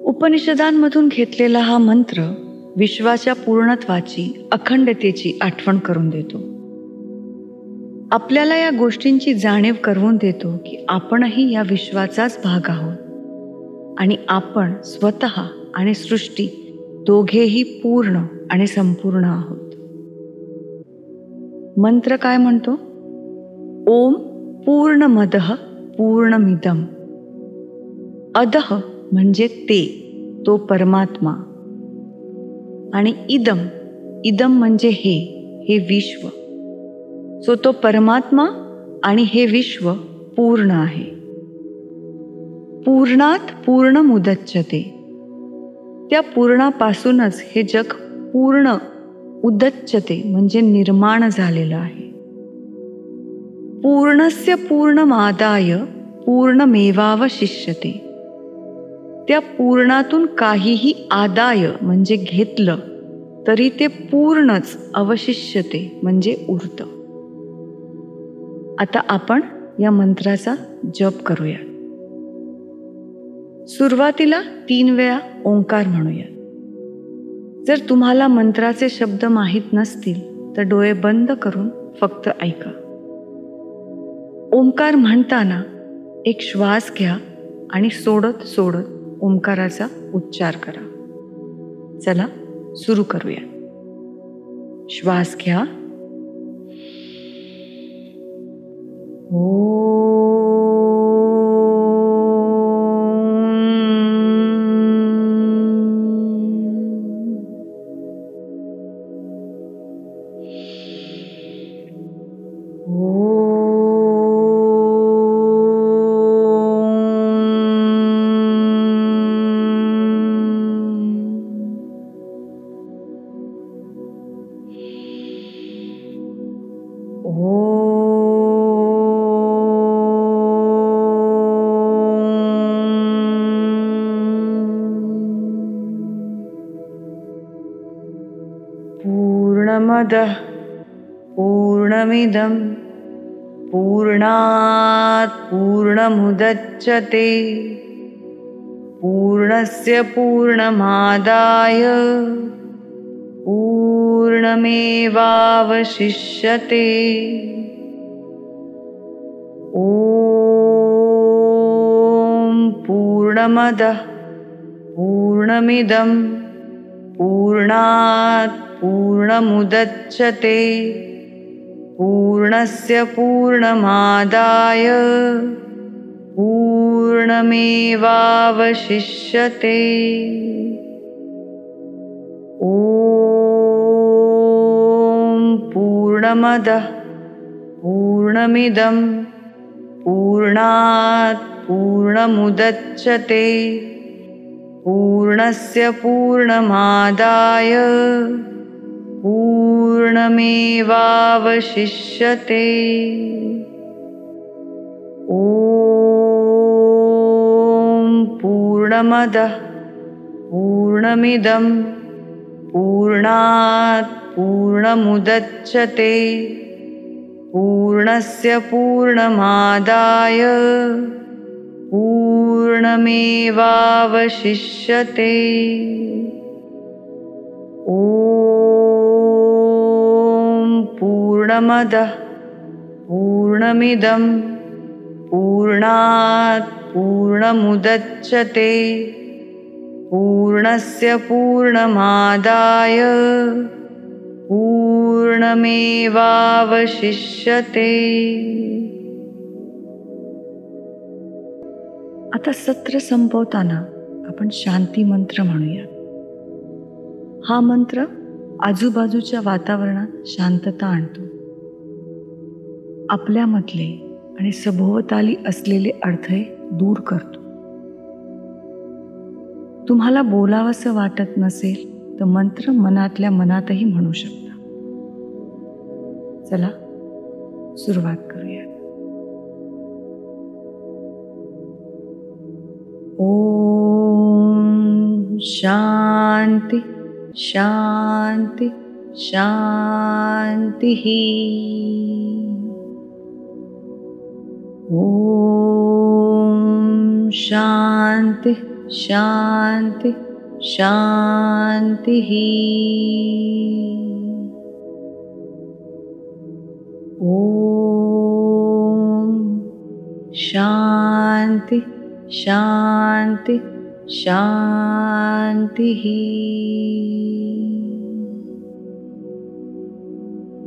उपनिषदांमधून घेतलेला हा मंत्र विश्वाच्या पूर्णत्वाची, अखंडतेची आठवण करून देतो. आपल्याला या गोष्टींची जाणीव करून देतो की आपणही या विश्वाचाच भाग आहोत आणि आपण स्वतः आणि सृष्टी दोघेही पूर्ण आणि संपूर्ण आहोत. मंत्र काय म्हणतो? ओम पूर्णमदः पूर्णमिदम्. अदः म्हणजे ते, तो परमात्मा. आणि इदम म्हणजे हे विश्व. सो तो परमात्मा आणि हे विश्व पूर्ण आहे. पूर्णात पूर्णमुदच्यते. त्या पूर्णापासूनच हे जग पूर्ण उदच्यते म्हणजे निर्माण झालेलं आहे. पूर्णस्य पूर्णमादाय पूर्णमेवावशिष्यते. त्या पूर्णातून काहीही आदाय म्हणजे घेतलं तरी ते पूर्णच अवशिष्यते म्हणजे उरतं. आता आपण या मंत्राचा जप करूया. सुरुवातीला 3 वेळा ओंकार म्हणूया. जर तुम्हाला मंत्राचे शब्द माहीत नसतील तर डोळे बंद करून फक्त ऐका. ओंकार म्हणताना एक श्वास घ्या आणि सोडत सोडत ओंकाराचा उच्चार करा. चला सुरू करूया. श्वास घ्या. पूर्णमदः पूर्णमिदं पूर्णात् पूर्णमुदच्यते पूर्णस्य पूर्णमादाय पूर्णमेवावशिष्यते. ॐ पूर्णमदः पूर्णमिदं पूर्णात् पूर्णमुदच्यते पूर्णस्य पूर्णमादाय पूर्णमेवावशिष्यते. ॐ पूर्णमदः पूर्णमिदं पूर्णात् पूर्णमुदच्यते पूर्णस्य पूर्णमादाय पूर्णमेवावशिष्यते. ॐ पूर्णमदः पूर्णमिदं पूर्णात् पूर्णमुदच्यते पूर्णस्य पूर्णमादाय पूर्णमेवावशिष्यते. ॐ पूर्णमदः पूर्णमिदं पूर्णात् पूर्णमुदच्यते पूर्णस्य पूर्णमादाय पूर्णमेवावशिष्यते. आता सत्र संपवताना आपण शांती मंत्र म्हणूया. हा मंत्र आजूबाजूच्या वातावरणात शांतता आणतो. आपल्यामधले आणि सभोवताली असलेले अडथळे दूर करतो. तुम्हाला बोलावंसं वाटत नसेल तर मंत्र मनातल्या मनातही म्हणू शकता. चला सुरुवात करूया. ओम शांती शांती शांती. ओम शांती शांति शांति। ओम शांति शांति शांति।